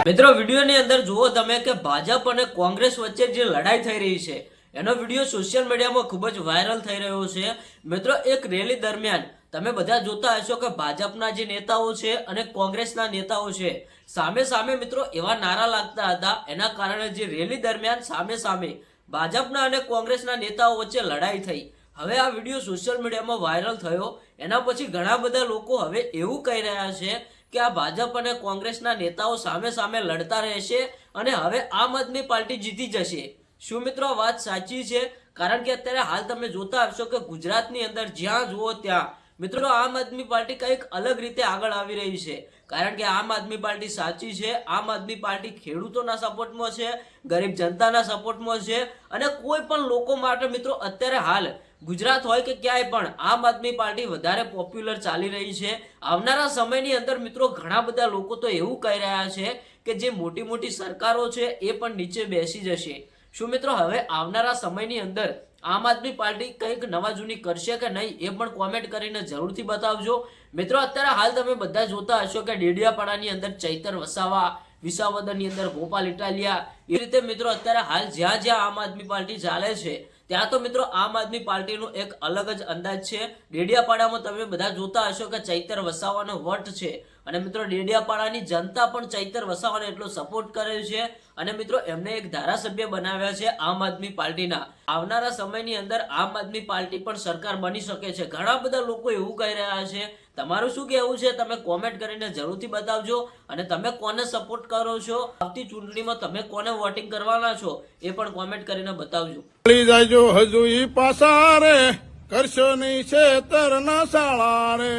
મિત્રો વિડીયોની અંદર જુઓ તમે કે ભાજપ અને કોંગ્રેસ વચ્ચે જે લડાઈ થઈ રહી છે એનો વિડીયો સોશિયલ મીડિયામાં ખૂબ જ વાયરલ થઈ રહ્યો છે। મિત્રો એક રેલી દરમિયાન તમે બધા જોતા હશો કે ભાજપના જે નેતાઓ છે અને કોંગ્રેસના નેતાઓ છે સામે સામે મિત્રો એવા નારા લાગતા હતા, એના કારણે જે રેલી દરમિયાન સામે સામે ભાજપના અને કોંગ્રેસના નેતાઓ વચ્ચે લડાઈ થઈ। હવે આ વિડીયો સોશિયલ મીડિયામાં વાયરલ થયો, એના પછી ઘણા બધા લોકો હવે એવું કહી રહ્યા છે કે આ ભાજપ અને કોંગ્રેસના નેતાઓ સામે સામે લડતા રહેશે અને હવે આમ આદમી પાર્ટી જીતી જશે। શું મિત્રો આ વાત સાચી છે? કારણ કે અત્યારે હાલ તમે જોતા હશો કે ગુજરાતની અંદર જ્યાં જુઓ ત્યાં મિત્રો આમ આદમી પાર્ટી કંઈક અલગ રીતે આગળ આવી રહી છે। કારણ કે આમ આદમી પાર્ટી સાચી છે, આમ આદમી પાર્ટી ખેડૂતોના સપોર્ટમાં છે, ગરીબ જનતાના સપોર્ટમાં છે અને કોઈ પણ લોકો માટે મિત્રો અત્યારે હાલ ગુજરાત હોય કે ક્યાંય પણ આમ આદમી પાર્ટી વધારે પોપ્યુલર ચાલી રહી છે। આવનારા સમયની અંદર મિત્રો ઘણા બધા લોકો તો એવું કહી રહ્યા છે કે જે મોટી મોટી સરકારો છે એ પણ નીચે બેસી જશે। શું મિત્રો હવે આવનારા સમયની અંદર આમ આદમી પાર્ટી કંઈક નવા જૂની કરશે કે નહીં એ પણ કોમેન્ટ કરીને જરૂરથી બતાવજો। મિત્રો અત્યારે હાલ તમે બધા જોતા હશો કે ડેડિયાપાડાની અંદર ચૈતર વસાવા, વિસાવદરની અંદર ગોપાલ ઇટાલિયા, એ રીતે મિત્રો અત્યારે હાલ જ્યાં જ્યાં આમ આદમી પાર્ટી ચાલે છે ત્યાં તો મિત્રો આમ આદમી પાર્ટીનો એક અલગ જ અંદાજ છે। ડેડિયાપાડામાં તમે બધા જોતા હશો કે ચૈતર વસાવાનો વટ છે અને મિત્રો ડેડિયાપાડાની જનતા પણ ચૈતર વસાવાને એટલો સપોર્ટ કરે છે અને મિત્રો એમને એક ધારાસભ્ય બનાવ્યા છે આમ આદમી પાર્ટીના। આવનારા સમયની અંદર આમ આદમી પાર્ટી પણ સરકાર બની શકે છે। ઘણા બધા લોકો એવું કહી રહ્યા છે, તમારું શું કહેવું છે તમે કોમેન્ટ કરીને જરૂરથી બતાવજો અને તમે કોને સપોર્ટ કરો છો, આવતી ચૂંટણીમાં તમે કોને વોટિંગ કરવાના છો એ પણ કોમેન્ટ કરીને બતાવજો। જાયજો હજુ ઈ પાસા રે કરશો નહીં છેતર ના શાળા રે।